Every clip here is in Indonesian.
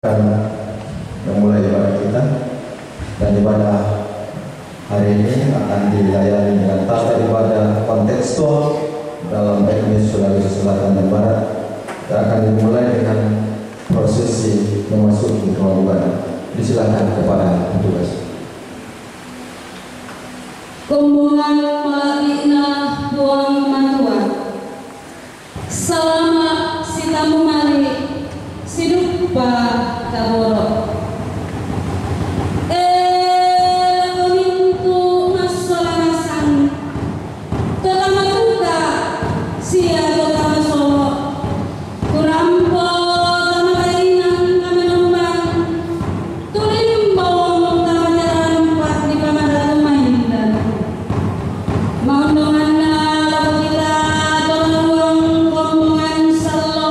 akan memulai ibadah kita, dan ibadah hari ini akan dilayani dengan tata ibadah kontekstual dalam etnis Sulawesi Selatan dan Barat, dan akan dimulai dengan prosesi memasuki ruang ibadah. Disilakan kepada petugas. Kumbungan Malakina Buang Matua. Selama sitamu mali sidupa kaboro. Lakomintu masolanasan. Totama tuka sia totama solo. Kurampo tama kainan kami nombang. Tulimbo tama jalan empat di pamadatu maindan. Maundongan na lagu kita tolong kombongan selo.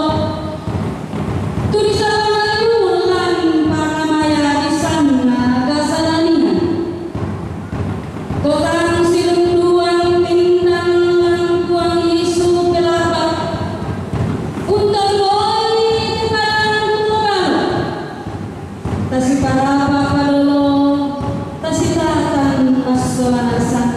Tulisan ulan para maya di sana kasadanian. Totang silunduan pindang langkuang isu kelapa. Untuk boli timbang tutupan. Tasi para bakalolo, tasi tatan masolanasan.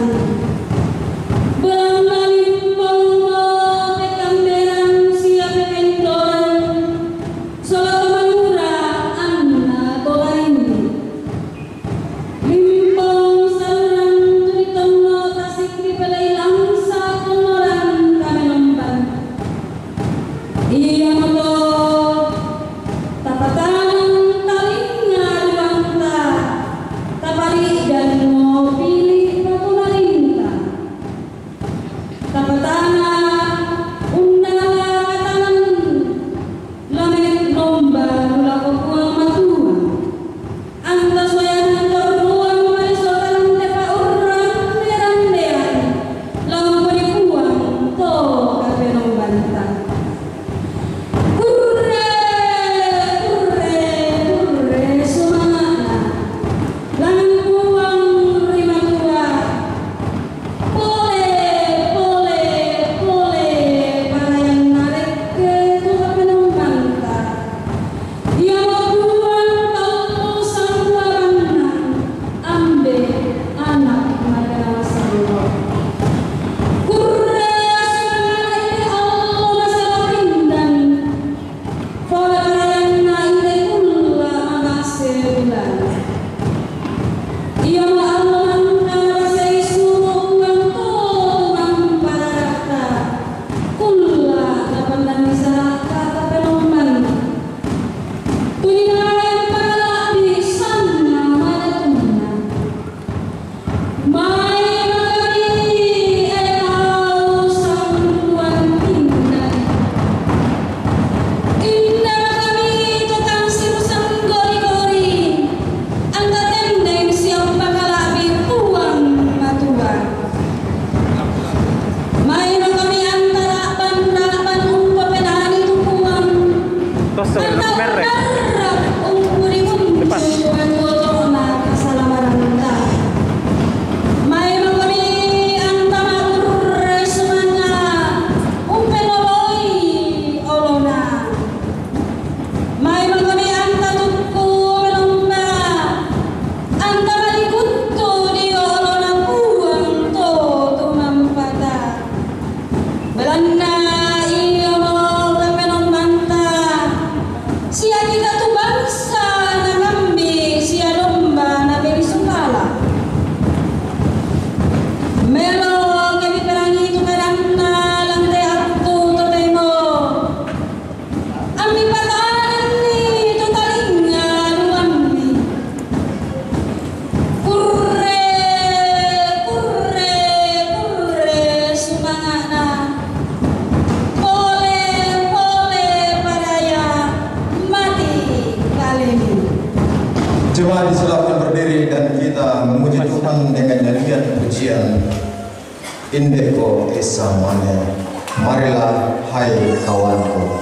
Coba disilakan berdiri dan kita memuji Tuhan dengan nyanyian pujian Indeko Esa Mane. Marilah hai kawanku.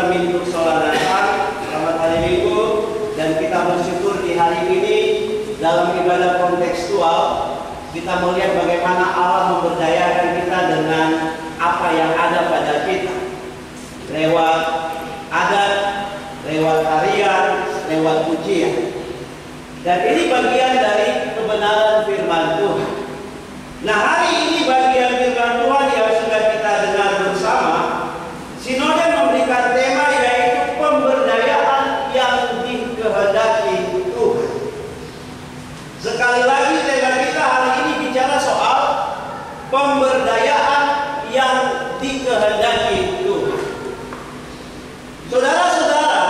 dalam Minggu Sholat Natal, selamat hari Minggu, dan kita bersyukur di hari ini dalam ibadah kontekstual kita melihat bagaimana Allah memberdayakan kita dengan apa yang ada pada kita, lewat adat, lewat tarian, lewat pujian. Dan ini bagian dari kebenaran firman Tuhan. Nah, hari ini bagian firman Tuhan yang sudah kita dengar bersama, Sinode memberikan tema yaitu pemberdayaan yang dikehendaki Tuhan. Sekali lagi tema kita hari ini bicara soal pemberdayaan yang dikehendaki Tuhan. Saudara-saudara,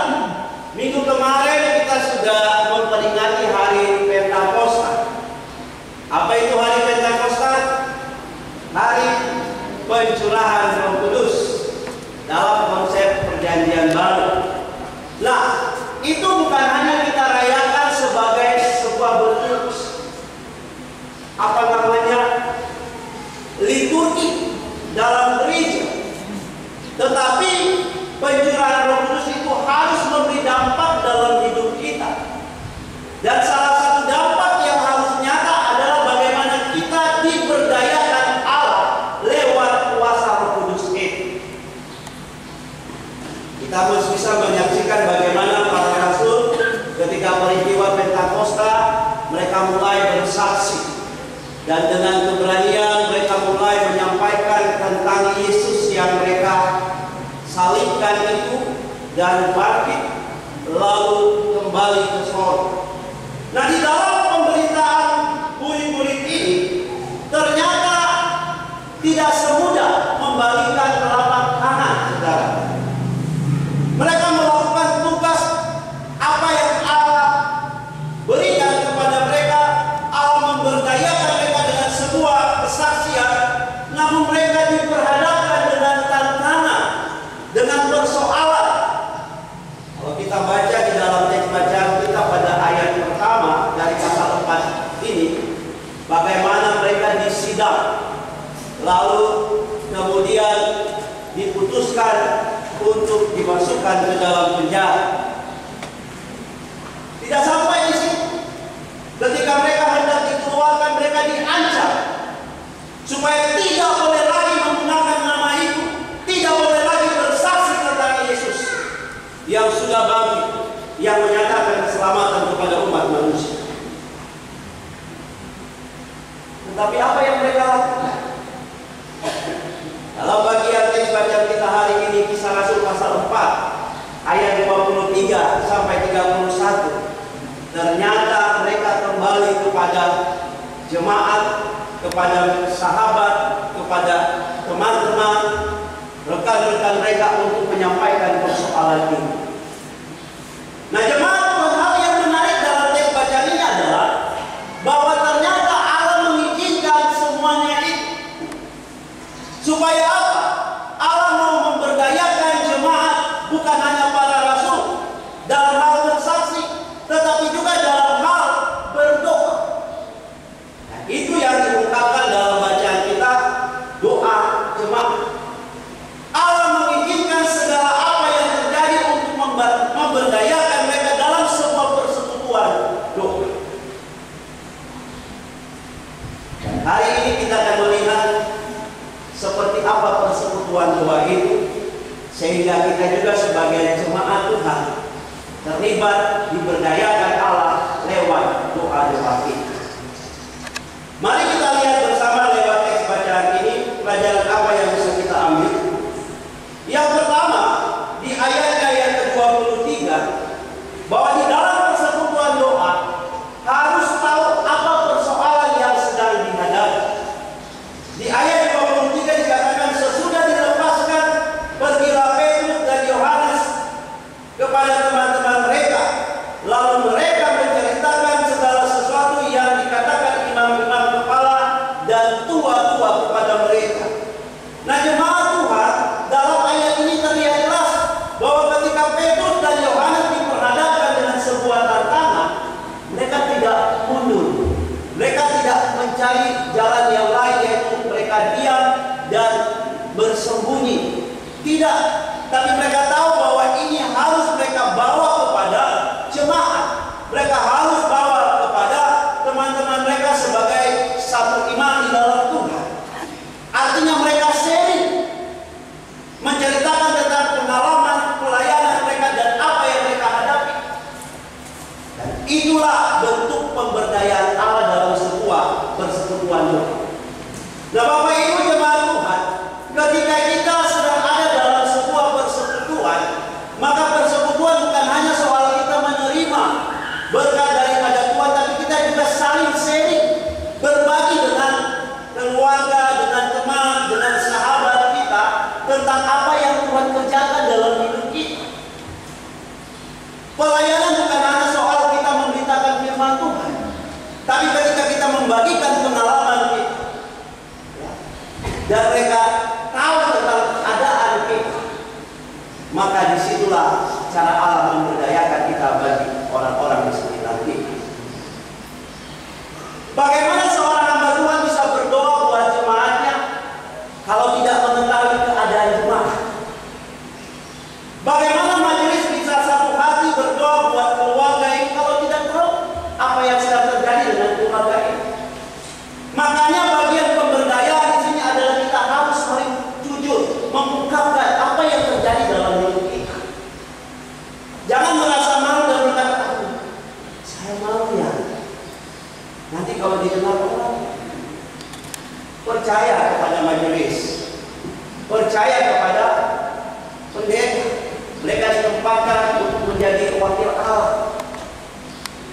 minggu kemarin kita sudah memperingati hari Pentakosta. Apa itu hari Pentakosta? Hari pencurahan Roh Kudus dalam konsep perjanjian baru. Nah, itu bukan hanya kita rayakan sebagai sebuah bentuk liturgi dalam gereja, tetapi pencurahan Roh Kudus itu harus memberi dampak dalam hidup kita. Dan salah satu dampak yang harus nyata adalah bagaimana kita diberdayakan Allah lewat kuasa Roh Kudus itu. Kita harus bisa menyaksikan bagaimana para rasul ketika peristiwa Pentakosta mereka mulai bersaksi, dan dengan keberanian mereka mulai menyampaikan tentang Yesus yang mereka salibkan itu dan bangkit lalu kembali ke sorga. Nah, di dalam pemberitaan murid-murid ini ternyata tidak semudah membalikkan telapak kanan, saudara. Mereka melakukan tugas apa yang Allah berikan kepada mereka. Allah memberdayakan mereka dengan sebuah kesaksian, namun mereka diperhadapkan dengan tantangan, dengan persoalan. Kalau kita baca di dalam teks bacaan kita pada ayat pertama dari pasal 4 ini, bagaimana mereka disidang, lalu kemudian diputuskan untuk dimasukkan ke dalam penjara. Tidak sampai di situ. Ketika mereka hendak dikeluarkan, mereka diancam supaya tidak boleh lagi menggunakan nama itu, tidak boleh lagi bersaksi tentang Yesus yang sudah bangkit, yang menyatakan keselamatan kepada umat manusia. Tetapi apa yang mereka lakukan? Dalam bagian teks bacaan kita hari ini, Kisah Rasul pasal 4 ayat 23 sampai 31, ternyata mereka kembali kepada jemaat, kepada sahabat, kepada teman-teman, rekan-rekan mereka untuk menyampaikan persoalan ini. Nah, jemaat, hal yang menarik dalam teks bacaan ini adalah bahwa ternyata Allah mengizinkan semuanya itu. Supaya apa? Allah mau memberdayakan jemaat, bukan hanya para rasul dalam hal bersaksi, tetapi juga dalam hal berdoa. Nah, itu yang diungkapkan dalam bacaan kita, doa jemaat. Allah mengizinkan segala apa yang terjadi untuk memberdayakan mereka dalam sebuah persekutuan doa. Dan hari ini kita akan melihat seperti apa persekutuan doa itu, sehingga kita juga sebagai jemaat Tuhan terlibat diberdayakan Allah lewat doa-doa kita. Mari kita lihat bersama lewat teks bacaan ini pelajaran apa yang bisa kita ambil. Yang pertama, di ayat-ayat ke-23, bahwa di dalam persekutuan doa harus tahu apa persoalan yang sedang dihadapi. Di ayat 23 dikatakan, sesudah dilepaskan, pergilah Petrus dan Yohanes kepada teman-teman mereka. Lalu mereka menceritakan segala sesuatu yang dikatakan imam-imam kepala dan tua-tua kepada mereka. Nah, jemaat Tuhan, dalam ayat ini terlihat jelas bahwa ketika Petrus dan Yohanes diperhadapkan dengan sebuah tantangan, mereka tidak mundur. Mereka tidak mencari jalan yang lain, yaitu mereka diam dan bersembunyi. Tidak, tapi mereka tahu bahwa tentang apa yang Tuhan kerjakan dalam hidup kita. Pelayanan bukan hanya soal kita memberitakan firman Tuhan, tapi ketika kita membagikan pengalaman kita, ya, dan mereka tahu tentang keadaan kita, maka disitulah cara Allah memberdayakan kita bagi orang-orang di sekitar kita. Bagaimana seorang hamba Tuhan bisa berdoa buat jemaatnya kalau tidak mengetahui keadaan jemaat? Bagaimana majelis bisa satu hati berdoa buat keluarga ini kalau tidak tahu apa yang sedang terjadi dengan keluarga ini? Makanya bagian pemberdayaan di sini adalah kita harus saling jujur mengungkapkan apa yang terjadi dalam hidup kita. Jangan merasa malu dan berkata, saya malu ya. Nanti kalau didengar orang, percaya kepada majelis, percaya kepada pendeta. Mereka ditempatkan untuk menjadi wakil Allah.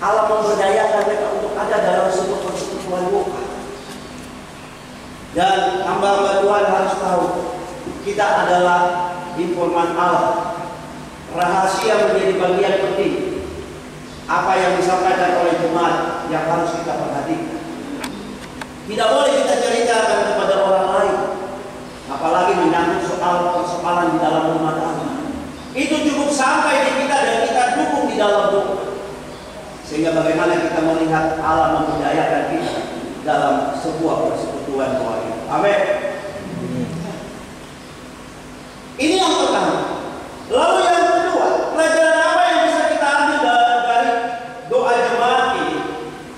Allah memberdayakan mereka untuk ada dalam sebuah persekutuan muka. Dan hamba-hamba Tuhan harus tahu, kita adalah informan Allah. Rahasia menjadi bagian penting. Apa yang disampaikan oleh jemaat yang harus kita perhatikan. Tidak boleh kita ceritakan kepada orang lain, apalagi menyangkut soal persoalan di dalam rumah tangga. Itu cukup sampai di kita dan kita dukung di dalam doa. Sehingga bagaimana kita melihat Allah memberdayakan kita dalam sebuah persekutuan doa ini. Amin. Ini yang pertama. Lalu yang kedua, pelajaran apa yang bisa kita ambil dari doa jemaat ini?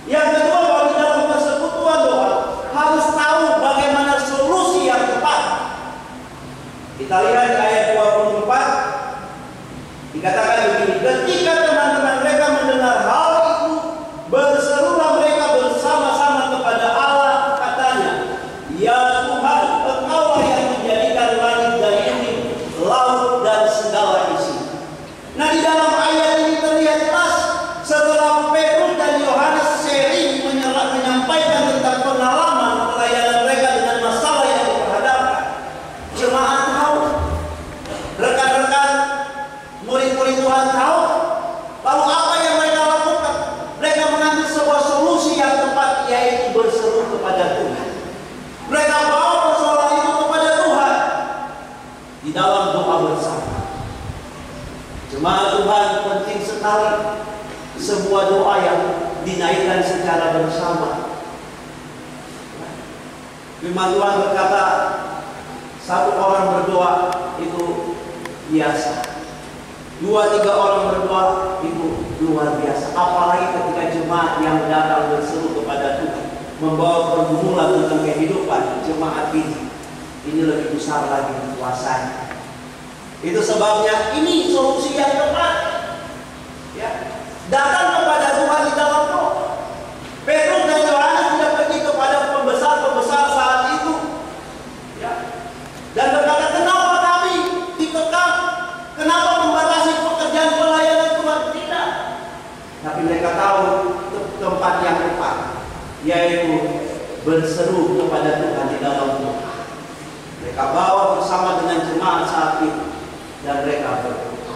Yang kedua, bahwa di dalam persekutuan doa harus tahu bagaimana solusi yang tepat. Kita lihat di ayat 24. Dikatakan begini, ketika teman-teman mereka mendengar hal itu, berserulah mereka bersama-sama kepada Allah, katanya, ya Tuhan, Engkaulah yang menjadikan langit dan bumi, laut dan segala isi. Nah, di dalam ayat ini terlihat jelas, setelah Petrus dan Yohanes sering menyampaikan tentang pengalaman pelayanan mereka dengan masalah yang diperhadapkan, jemaat tahu, rekan-rekan murid-murid Tuhan tahu. Lalu apa yang mereka lakukan? Mereka mengambil sebuah solusi yang tepat, yaitu berseru kepada Tuhan. Mereka bawa persoalan itu kepada Tuhan di dalam doa bersama. Jemaat Tuhan, penting sekali sebuah doa yang dinaikkan secara bersama. Firman Tuhan berkata, satu orang berdoa itu biasa. 2-3 orang berdoa itu luar biasa. Apalagi ketika jemaat yang datang berseru kepada Tuhan, membawa pergumulan tentang kehidupan jemaat ini lebih besar lagi kuasanya. Itu sebabnya ini solusi yang tepat. Ya, datang kepada Tuhan di dalam doa. Petrus dan Yohanes tidak pergi kepada pembesar-pembesar saat itu. Ya, dan berkata, kenapa kami dikekang? Kenapa membatasi pekerjaan pelayanan Tuhan? Tidak. Tapi mereka tahu tempat yang tepat, yaitu berseru kepada Tuhan di dalam doa. Mereka bawa bersama dengan jemaat saat itu dan mereka berdoa.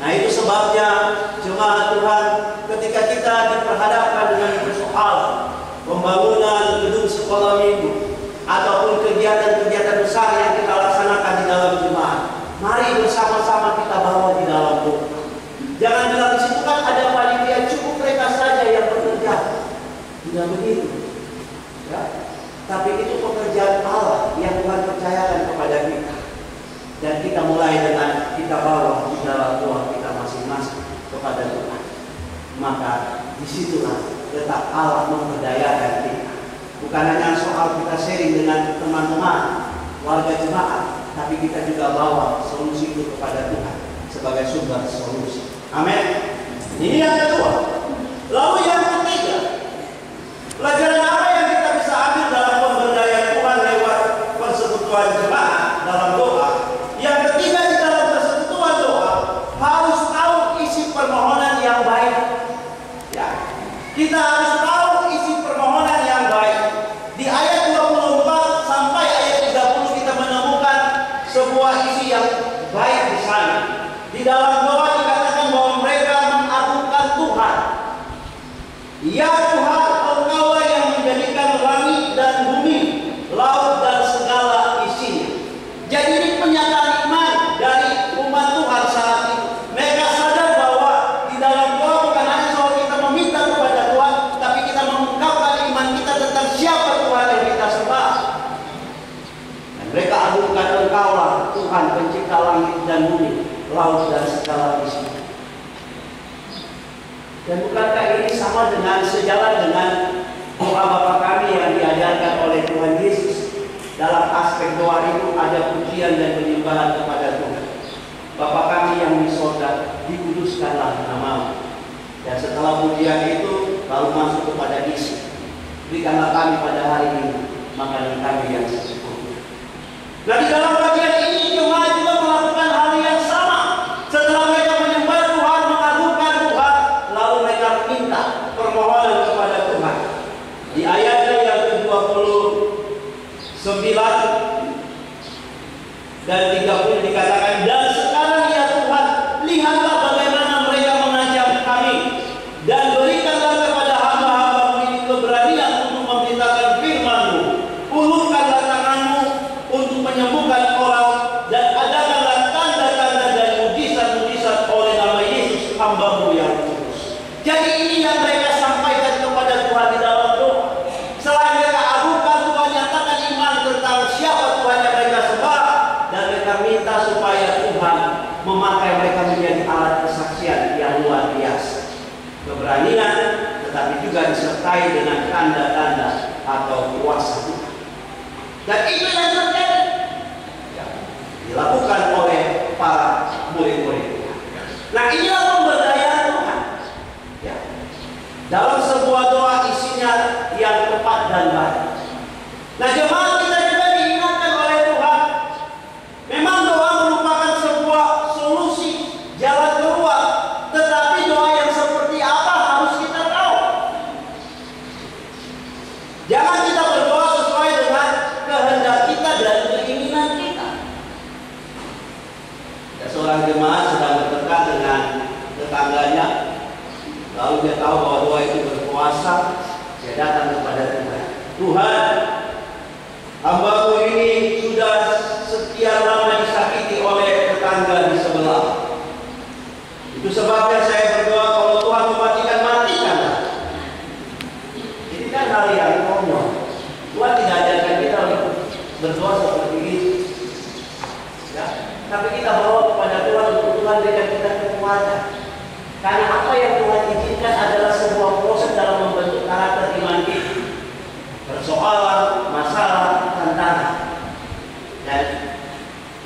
Nah, itu sebabnya jemaat Tuhan, ketika kita diperhadapkan dengan persoalan pembangunan gedung sekolah minggu ataupun kegiatan-kegiatan besar yang kita laksanakan di dalam jemaat, mari bersama-sama kita bawa di dalam doa. Jangan bilang di situ kan ada panitia, cukup mereka saja yang bekerja. Tidak begitu. Ya. Tapi itu pekerjaan Allah yang Tuhan percayakan kepada kita. Dan kita mulai dengan kita bawa di dalam doa kita masing-masing kepada Tuhan. Maka disitulah letak Allah memberdayakan kita. Bukan hanya soal kita sharing dengan teman-teman, warga jemaat, tapi kita juga bawa solusi itu kepada Tuhan sebagai sumber solusi. Amin. Ini yang kedua. Lalu yang ketiga, pelajaran apa yang kita bisa ambil dalam pemberdayaan Tuhan lewat persekutuan jemaat dalam doa? Yang ketiga, di dalam persekutuan doa harus tahu isi permohonan yang baik. Ya, kita harus tahu isi permohonan yang baik. Di ayat 24 sampai ayat 30 kita menemukan sebuah isi yang baik di sana. Di dalam doa dikatakan bahwa mereka mengagungkan Tuhan. Ya Tuhan, Engkaulah yang menjadikan langit dan bumi, laut dan segala isinya. Jadi ini pernyataan iman dari umat Tuhan saat itu. Mereka sadar bahwa di dalam doa bukan hanya soal kita meminta kepada Tuhan, tapi kita mengungkapkan iman kita tentang siapa Tuhan yang kita sembah. Dan mereka agungkan Engkaulah Tuhan pencipta langit dan bumi, laut dan segala isinya. Dan bukankah ini sama dengan sejalan dengan doa Bapa kami yang diajarkan oleh Tuhan Yesus? Dalam aspek doa itu ada pujian dan penyembahan kepada Tuhan. Bapa kami yang di sorga, dikuduskanlah namamu. Dan setelah pujian itu lalu masuk kepada isi. Berikanlah kami pada hari ini makanan kami yang sesungguhnya. Nah, di dalam bagian ini jemaat juga melakukan hal yang sama. Setelah mereka menyembah Tuhan, mengagungkan Tuhan, lalu mereka minta permohonan kepada Tuhan. Di ayatnya yang ke-29 dan 30 dikatakan, dan sekarang ya Tuhan, lihatlah bagaimana mereka mengancam kami, dan berikanlah kepada hamba-hamba-Mu ini keberanian untuk memberitakan firman-Mu. Ulurkanlah tangan-Mu untuk menyembuhkan orang, dan adakanlah tanda-tanda dan mujizat-mujizat oleh nama Yesus hamba-Mu yang kudus. Jadi ini yang mereka sampaikan kepada Tuhan di dalam doa. Selain mereka agungkan Tuhan, nyatakan iman tentang siapa Tuhan yang mereka sembah, dan mereka minta supaya Tuhan memakai mereka menjadi alat kesaksian yang luar biasa. Keberanian, tetapi juga disertai dengan tanda-tanda atau kuasa Tuhan. Dan itu yang terjadi, ya, dilakukan oleh para murid-murid. Nah, inilah pemberdayaan Tuhan. Ya. Dalam sebuah doa isinya yang tepat dan baik. Nah, jemaat kita juga diingatkan oleh Tuhan. Memang doa merupakan sebuah solusi, jalan keluar. Tetapi doa yang seperti apa harus kita tahu. Jangan kita berdoa sesuai dengan kehendak kita dan keinginan kita. Ya, seorang jemaat sedang bertengkar dengan tetangganya. Lalu dia tahu bahwa doa itu berkuasa. Dia datang kepada Tuhan. Tuhan, hamba-Mu ini sudah sekian lama disakiti oleh tetangga di sebelah. Itu sebabnya saya berdoa kalau Tuhan mematikan, matikanlah. Ini kan hal yang konyol. Tuhan tidak ajarkan kita untuk berdoa seperti ini. Ya, tapi kita bawa kepada Tuhan untuk Tuhan berikan kita kekuatan. Karena apa yang Tuhan izinkan adalah sebuah proses dalam membentuk karakter iman kita. Persoalan, masalah, tantangan. Dan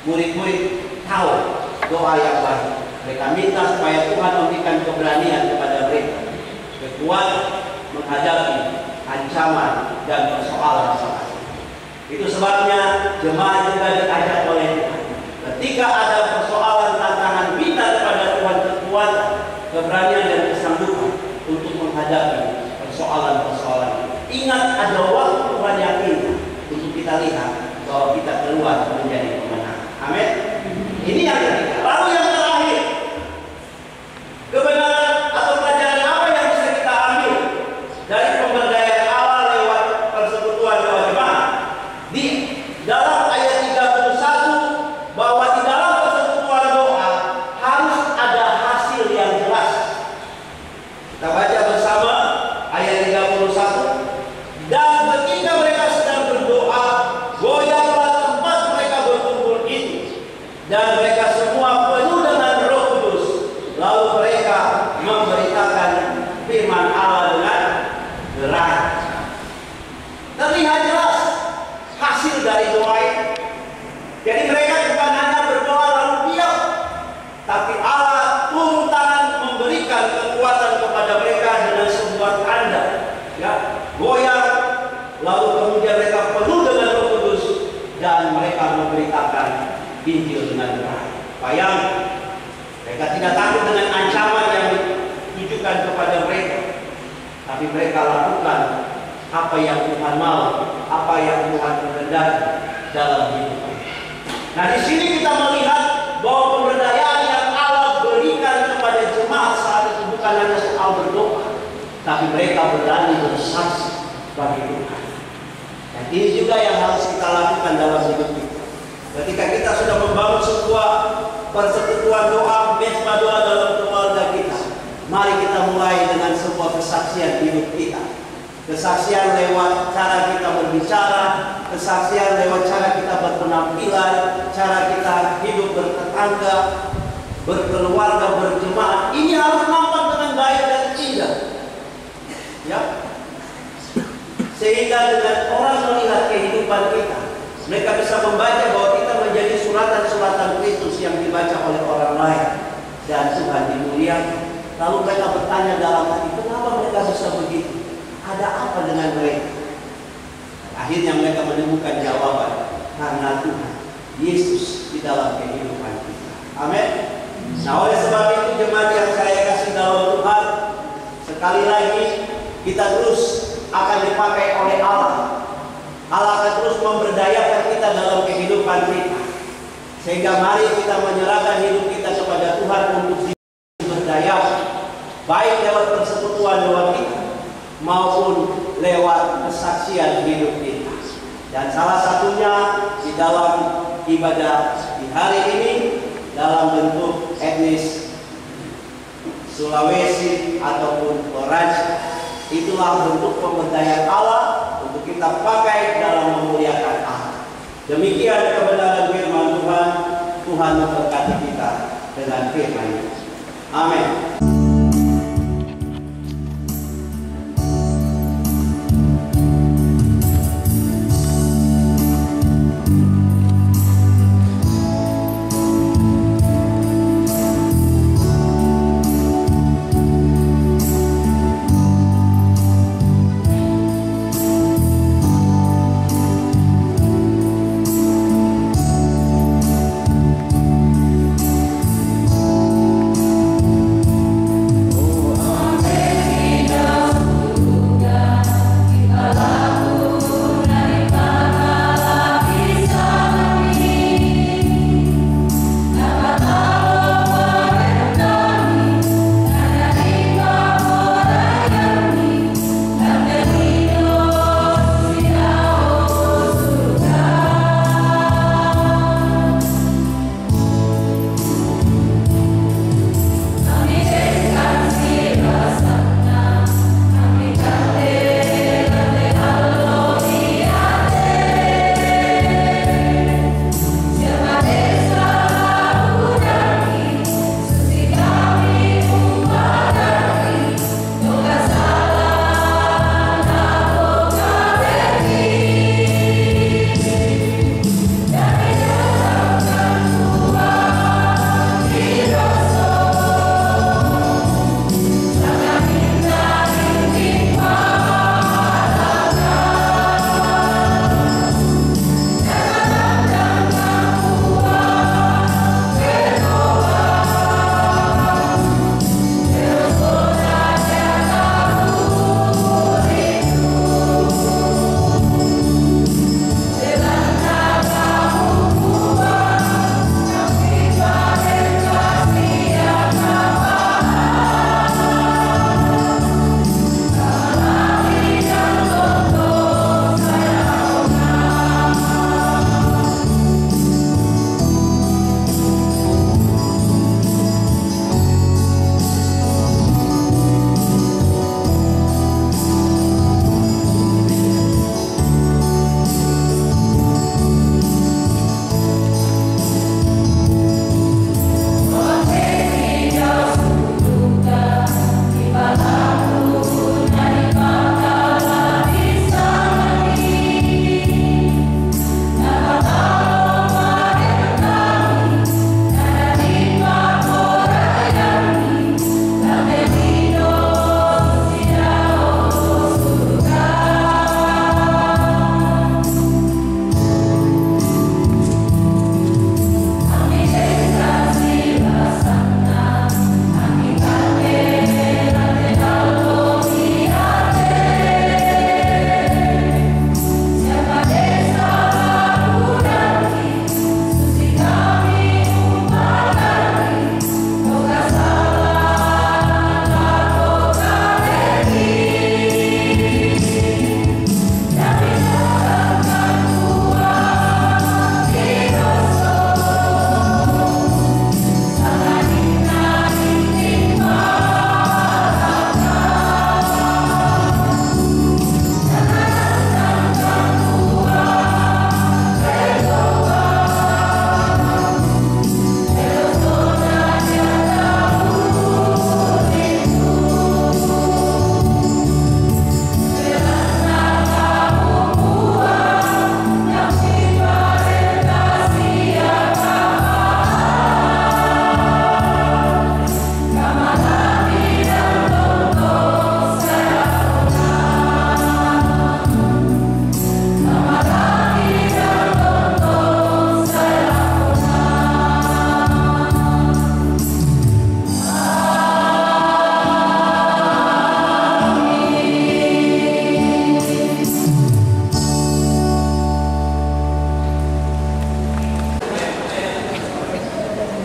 murid-murid tahu doa yang baik. Mereka minta supaya Tuhan memberikan keberanian kepada mereka, kekuatan menghadapi ancaman dan persoalan saat ini. Itu sebabnya jemaat juga diajak oleh Tuhan. Ketika ada persoalan, tantangan, minta kepada Tuhan kekuatan, keberanian dan kesanggupan untuk menghadapi persoalan-persoalan. Ingat, ada waktu Tuhan yang indah untuk kita lihat bahwa kita keluar menjadi pemenang. Amin. Ini yang ketiga. Lalu yang terakhir, kebenaran atau pelajaran apa yang bisa kita ambil dari pemberdayaan Allah lewat persekutuan doa jemaat? Di dalam ayat 31 bahwa di dalam persekutuan doa harus ada hasil yang jelas. Kita baca bersama ayat 31. Dan ketika mereka sedang berdoa, goyahlah tempat mereka berkumpul itu, dan mereka semua penuh dengan Roh Kudus. Lalu mereka memberitakan firman Allah dengan gerak. Terlihat jelas hasil dari doa itu. Jadi mereka bukan hanya berdoa lalu diam, tapi Allah turun tangan memberikan kekuatan kepada mereka dengan sebuah tanda, ya, goyah. Lalu kemudian mereka penuh dengan Roh Kudus dan mereka memberitakan Injil dengan benar. Bayangkan, mereka tidak takut dengan ancaman yang ditujukan kepada mereka, tapi mereka lakukan apa yang Tuhan mau, apa yang Tuhan kehendaki dalam hidup mereka. Nah, di sini kita melihat bahwa pemberdayaan yang Allah berikan kepada jemaat saat itu bukan hanya soal berdoa, tapi mereka berani bersaksi bagi Tuhan. Dan ini juga yang harus kita lakukan dalam hidup kita. Ketika kita sudah membangun sebuah persekutuan doa, mesbah doa dalam keluarga kita, mari kita mulai dengan sebuah kesaksian hidup kita. Kesaksian lewat cara kita berbicara, kesaksian lewat cara kita berpenampilan, cara kita hidup bertetangga, berkeluarga, berjemaat. Ini harus nampak dengan baik dan indah, ya. Sehingga dengan orang melihat kehidupan kita, mereka bisa membaca bahwa kita menjadi suratan-suratan Kristus yang dibaca oleh orang lain, dan Tuhan dimuliakan. Lalu mereka bertanya dalam hati, kenapa mereka bisa begitu? Ada apa dengan mereka? Akhirnya mereka menemukan jawaban, karena Tuhan Yesus di dalam kehidupan kita. Amin. Nah, oleh sebab itu jemaat yang saya kasih dalam Tuhan, sekali lagi kita terus akan dipakai oleh Allah. Allah akan terus memberdayakan kita dalam kehidupan kita. Sehingga mari kita menyerahkan hidup kita kepada Tuhan untuk diberdayakan, baik lewat persekutuan doa kita maupun lewat kesaksian hidup kita. Dan salah satunya di dalam ibadah di hari ini dalam bentuk etnis Sulawesi ataupun Toraja. Itulah bentuk pemberdayaan Allah untuk kita pakai dalam memuliakan Allah. Demikian kebenaran firman Tuhan. Tuhan memberkati kita dengan firman-Nya. Amin.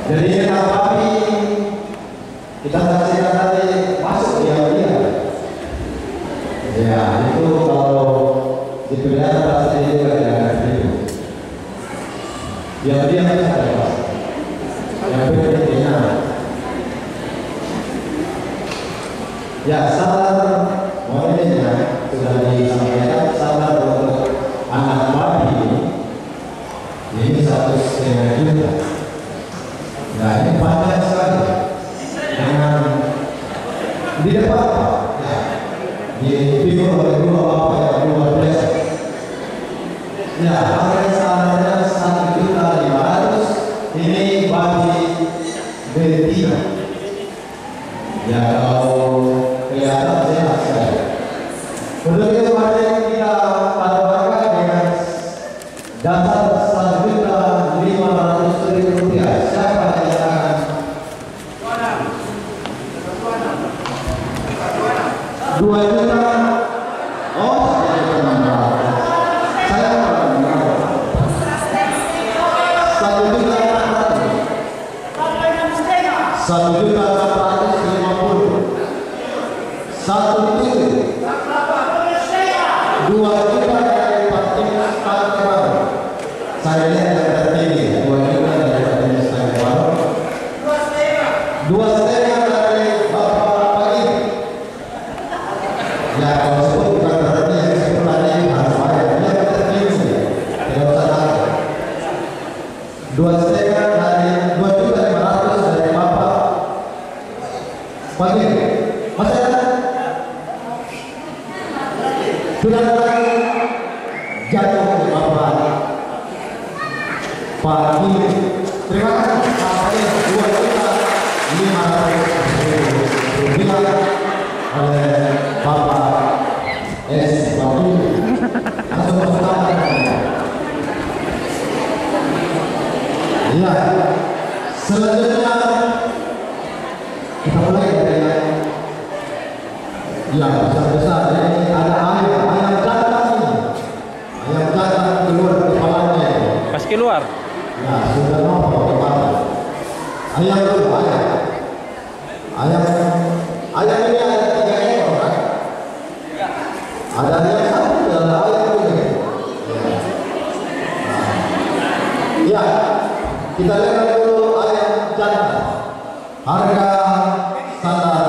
Jadi tapi kita saksikan tadi masuk dia. Ya itu kalau dipelihara pasti juga dengan itu. Yang dia harus ada Pak. Yang berikutnya. Ya sabar modelnya sudah disampaikan, sabar untuk anak babi ini 1,5 juta. Nah ini banyak sekali dengan di depan ya, dipikul oleh dua bapak yang luar biasa. Ya harga standarnya 1.500.000 ini bagi betina. Ya kalau kelihatan sehat sekali. Untuk itu mari kita padukan dengan dasar 1.500.000 rupiah. Siapa yang akan? 2 juta. Oh, saya saya 1.450.000. 1 itu 2 juta dari Pak. Saya lihat yang tertinggi 2 juta dari Pak. 2,5 dari Bapak Pagi. Ya kalau sebut bukan berarti yang sebut tadi harus bayar. Yang tertinggi tidak usah takut. 2,5 dari 2.500.000 dari Bapak Pagi. Masih ada? Sudah lagi jatuh ke Bapak Pagi. Terima kasih. Sampai 2.500.000 rupiah oleh Bapak S. Pagi. Langsung pertama. Ya, selanjutnya kita mulai dari yang besar-besar. Ini ada ayam jantan ini. Ayam jantan keluar kepalanya. Pas keluar. Ya, sudah nomor kepala. Ayam itu ayam ini ada 3 ekor kan? Ada yang satu dan ada ayam ini. Ya, kita lihat dulu ayam jantan. Harga standar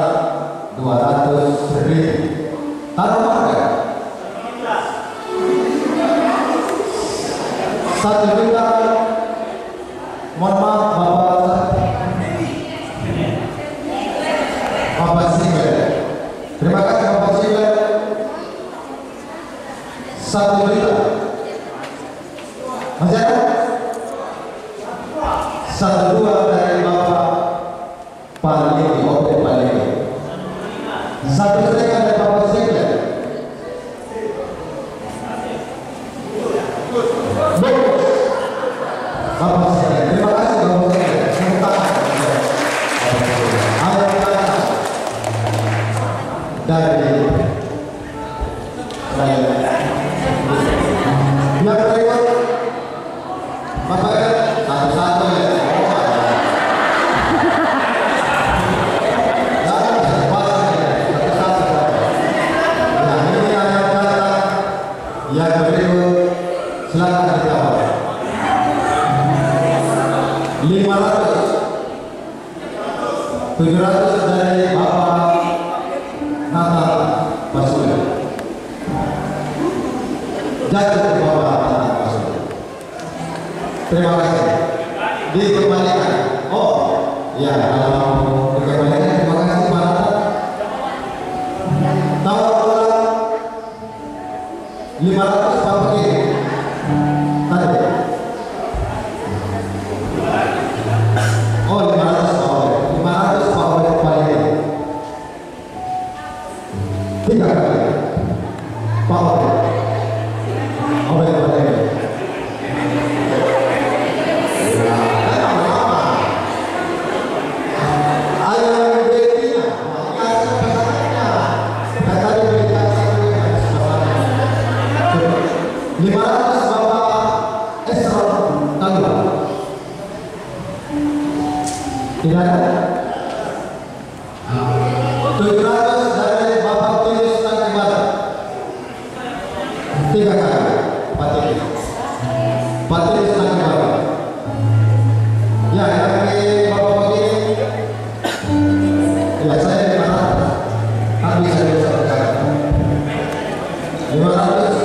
200.000. Taruh harga 1 juta. Mohon maaf Bapak Sibel. Terima kasih Bapak Sibel. 1 juta. Masih ada? 1,2 dari Bapak Palinggi, Oke Palinggi. 1,5 dari Bapak Sibel. Bapak Sibel, terima kasih Bapak Sibel. Ayam jantan dari yang berikut Bapak satu-satu ya. Yang berikut silakan dijawab. 500, 700 dari Bapak Natal Basuki. Jatuh ke Bapak Natal Basuki. Terima kasih. Dikembalikan. Oh, ya kalau dikembalikan terima kasih Pak Natal. Tahu ulang 500 Bapak ini. Tadi. Oh 500 Pak oleh kembali. 3 kali. Pak oleh kembali. Tidak ada. 700 dari Bapak Tilis Tangkibara. 3 kali Pak Tilis. Pak Tilis Tangkibara. Ya, dari Bapak begini. Ya, saya 500. Habis saya bisa berkata. 500.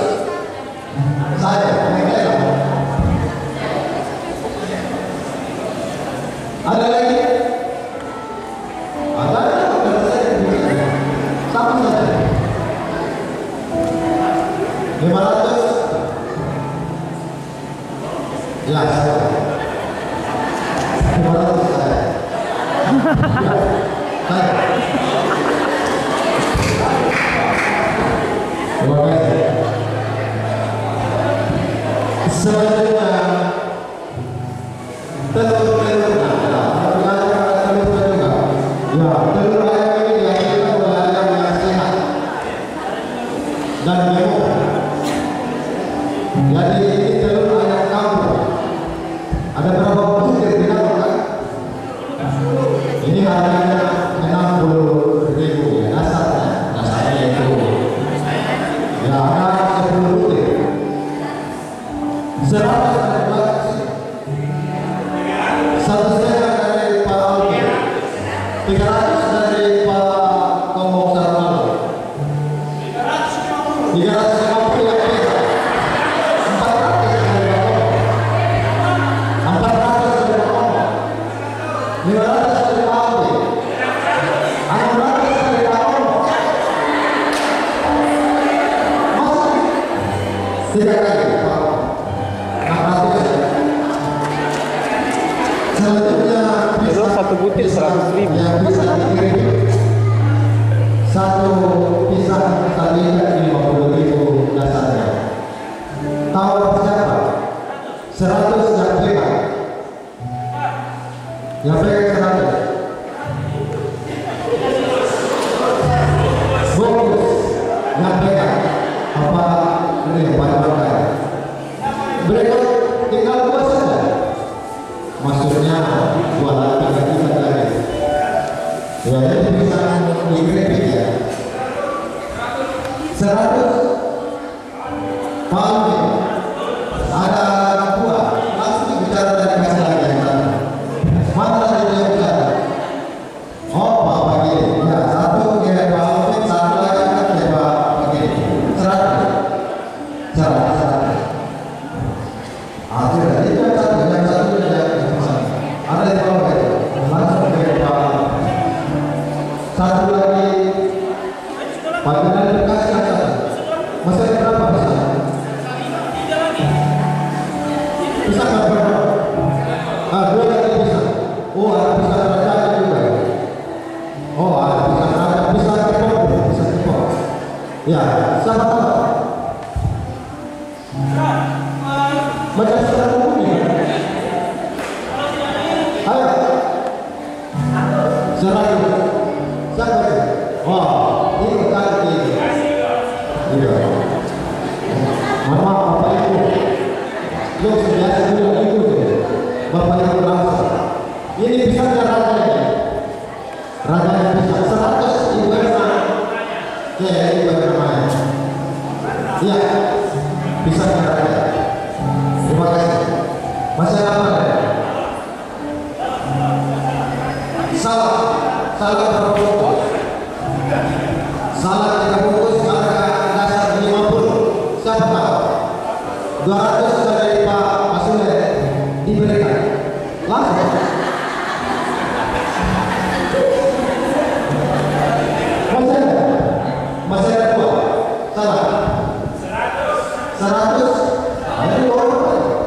Saya mengenal. Ada lagi? Ada? Sama saja. 500. Ya, saya. 500 saya. Ya, saya. Terima kasih. Selanjutnya telur juga. Ya, telur ayam ini dihasilkan oleh ayam yang sehat dan gemuk. Jadi ini telur ayam kampung. Ada berapa butir di dalam kan? Ini harganya 60.000 ya, dasarnya itu. Ya, ada 10 butir. 100 dari belakang sini. 1,5 dari Pak Aldi. 300 dari Pak Komong Sarmalo. 350 yang beda. 400 dari Pak Komong. 400 dari Pak Komong. 500 dari Pak Aldi. 600 dari Pak Komong. Masih 3 kali Pak Komong. 600. Selanjutnya Telur 1 butir 100.000. yang bisa dikirim. Satu pisang tadinya 50.000 dasarnya. Tawar siapa? 100 yang pegang. Yang pegang 100. Bungkus yang pegang. Apa ini banyak-banyak. Berikut tinggal 2 saja. Maksudnya jualan 3 juta lagi. Ya, jadi bisa dikirim ya. 100 Palmi. Ada anak buah. Langsung bicara dari kasih lagi yang sana. Mana tadi dia bicara? Oh, Pak begini. Ya, 1 dia Palmi, 1 lagi kan dia begini. 100. 100. Akhirnya itu yang satu ada di bawah itu langsung ke bawah. 1 lagi panggilan bekas yang satu. Masih ada berapa besar? Bisa nggak berapa? 2 lagi bisa. Oh, ada bisa raja juga. Oh, ada bisa raja, bisa kepok, bisa kepok. Ya, sama-sama. Macam sekarang ini. Ayo. 100. Siapa itu? Oh, ini kali ini. Iya. Mama, Bapak Ibu. Lu biasa dulu itu deh. Bapak Ibu langsung. Ini bisa rajanya. Rajanya bisa 100 ibu mana? Ya, ibu mana? Iya. Bisa raja. Terima kasih. Masih apa ya? Salah berapa bungkus? Salah 3 bungkus, harga dasar 50. Siapa tahu? 200 dari Pak Masule diberikan. Langsung. Masih ada 2. Salah. 100. Ada 2.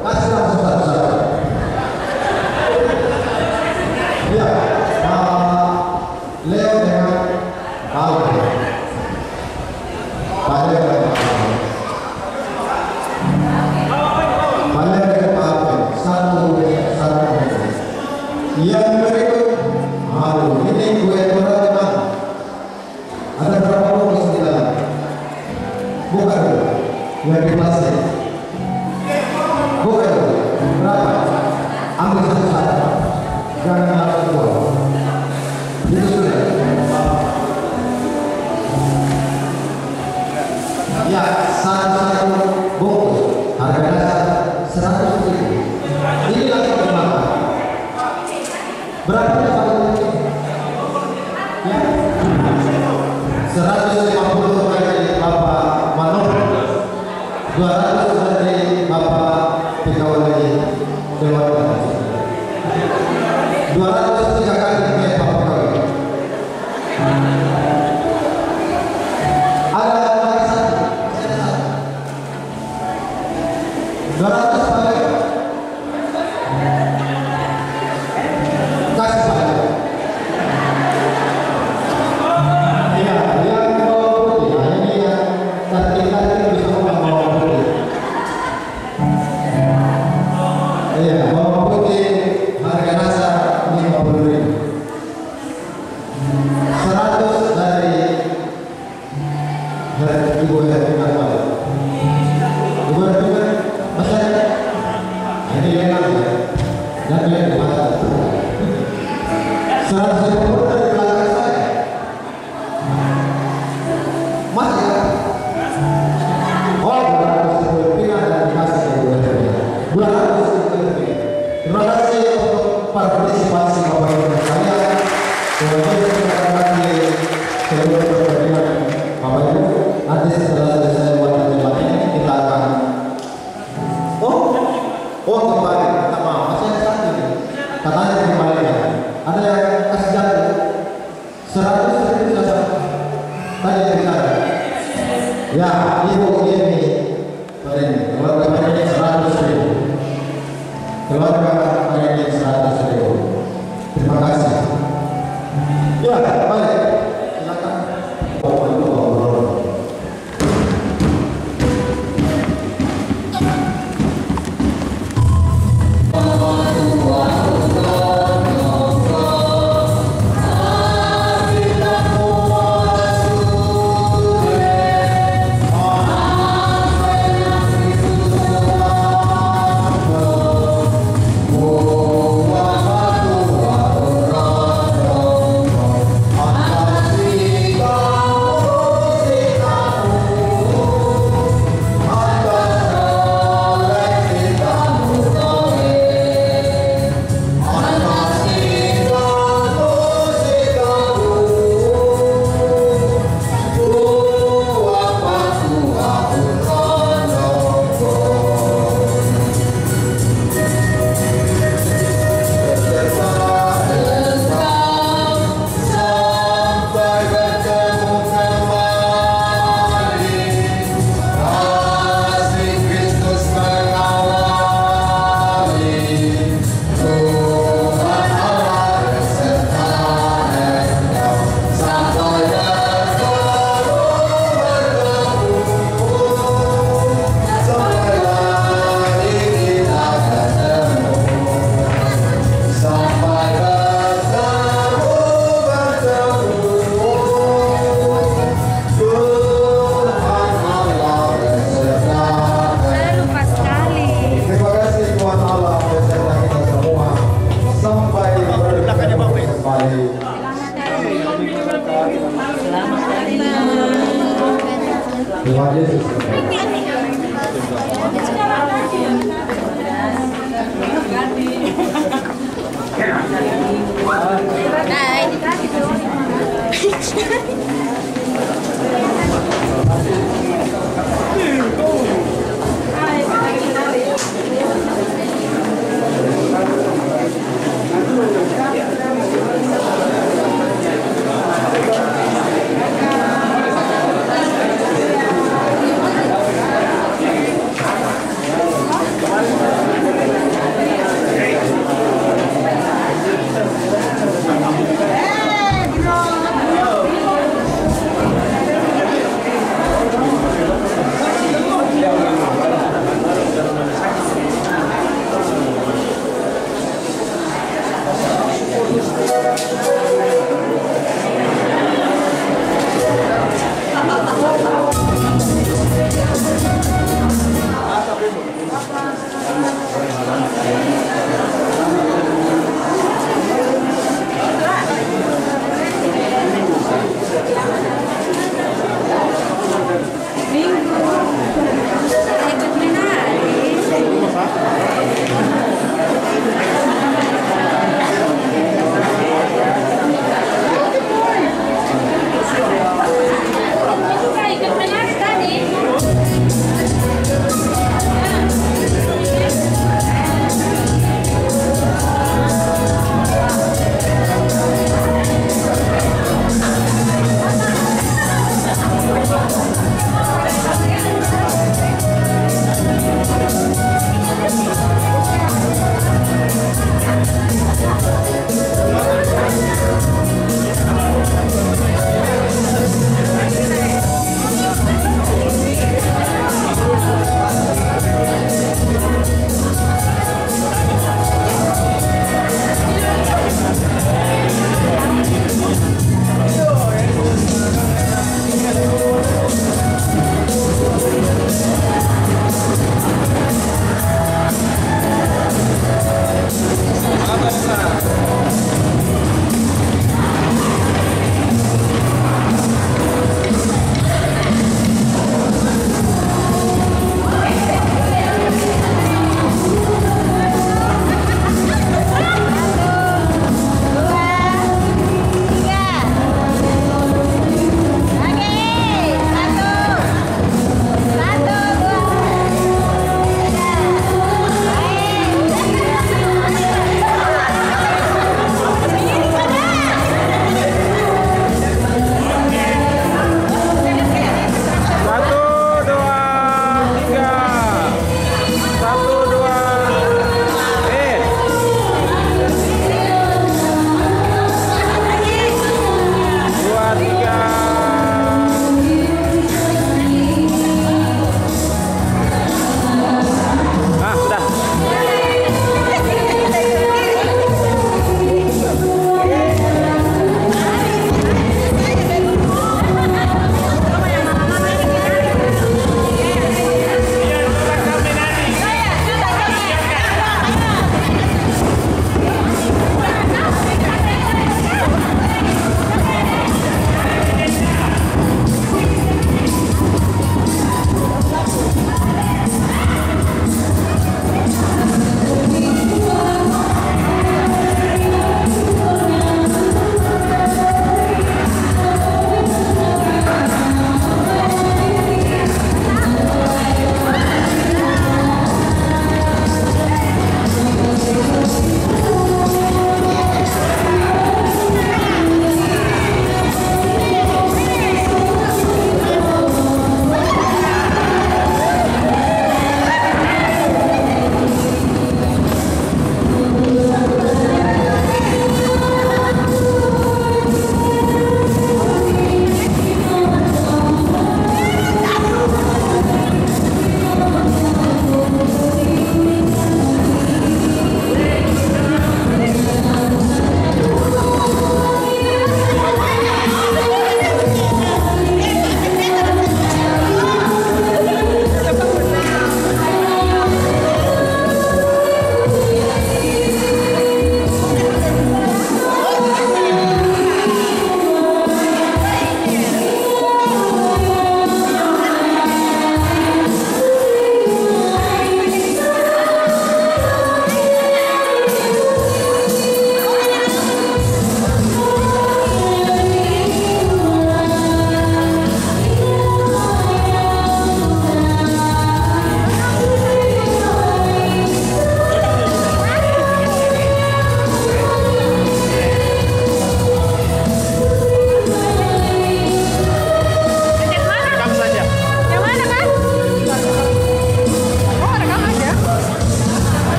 Kasih langsung 1. Ya. Leo dengan Aldo. Pak Leo dengan Aldo. Pak Leo dengan Aldo. 1. Yang berikut, aduh, ini kue kurang teman. Ada berapa bungkus di dalam? Bukan, yang di plastik. Bukan, berapa? Ambil 1. Jangan langsung keluar. 150 dari Bapak Manur, 200 dari Bapak Pegawai Dewan, 203 kali dari Bapak Pegawai. Ada lagi satu, 200 pakai kasih pakai. Iya, yang bawa putih, ini yang tadi bisa bawa putih. Iya, bawa putih harga nasa 50.000. 100 dari Ibu Herina Kuala. Ibu Herina masih ada? Ini enak ya. Dan dia di mana? 150 dari belakang saya. Masih ada? Oh, 210 pindah dan dikasih ke Ibu Herina. 210 pindah. Terima kasih untuk partisipasi Bapak Ibu sekalian. Kemudian kita kasih seluruh pertandingan Bapak Ibu. Nanti setelah selesai buat tempat ini kita akan kembali. Kita mau masih ada satu ini. Katanya kembalikan. Ada yang kasih jatuh 100.000 saja. Tadi yang bicara. Ya, Ibu ini keluarga ini 100.000. Keluarga ini 100.000. Terima kasih. Ya, baik. Silakan.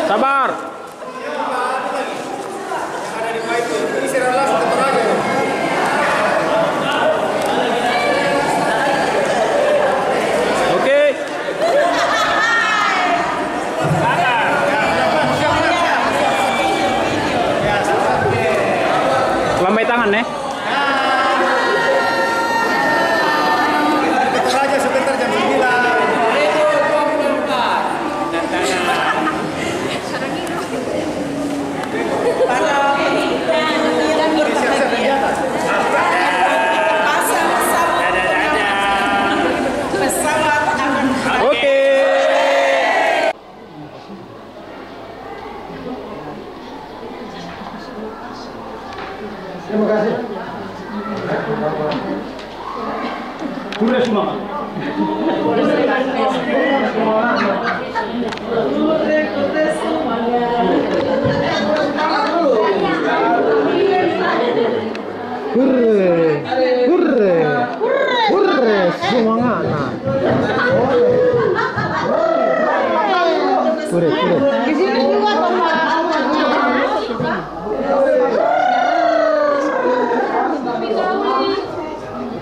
Sabar. Oke. Lambai tangan nih. Raja sebentar jam 9. Oke. Terima kasih. Sudah semua. Hurre, semangat. Hurre. Di sini juga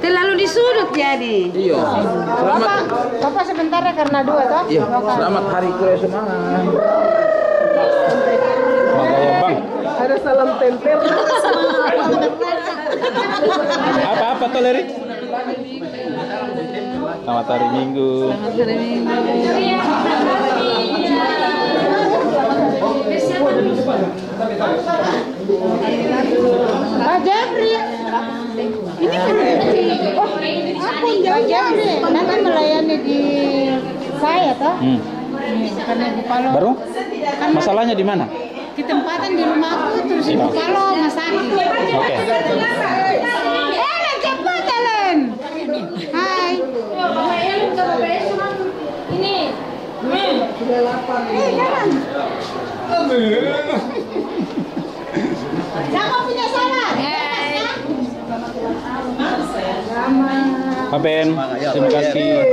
terlalu disudut jadi. Iya. Selamat. Bapak sebentar ya karena dua toh. Iya. Selamat Hari Kure Semangat. Makanya Bang. Ada salam tempel. Apa tuh Leri? Selamat hari Minggu. Pak Jabri. Ini aku jauh-jauh deh. Nanti melayani di saya toh. Karena Ibu Palo. Baru? Masalahnya di mana? Di tempatan di rumahku terus Ibu Palo masakin. Oke. Cepat Ellen. Hai. Ini. Jangan. Jangan punya salah. Pak Ben, terima kasih.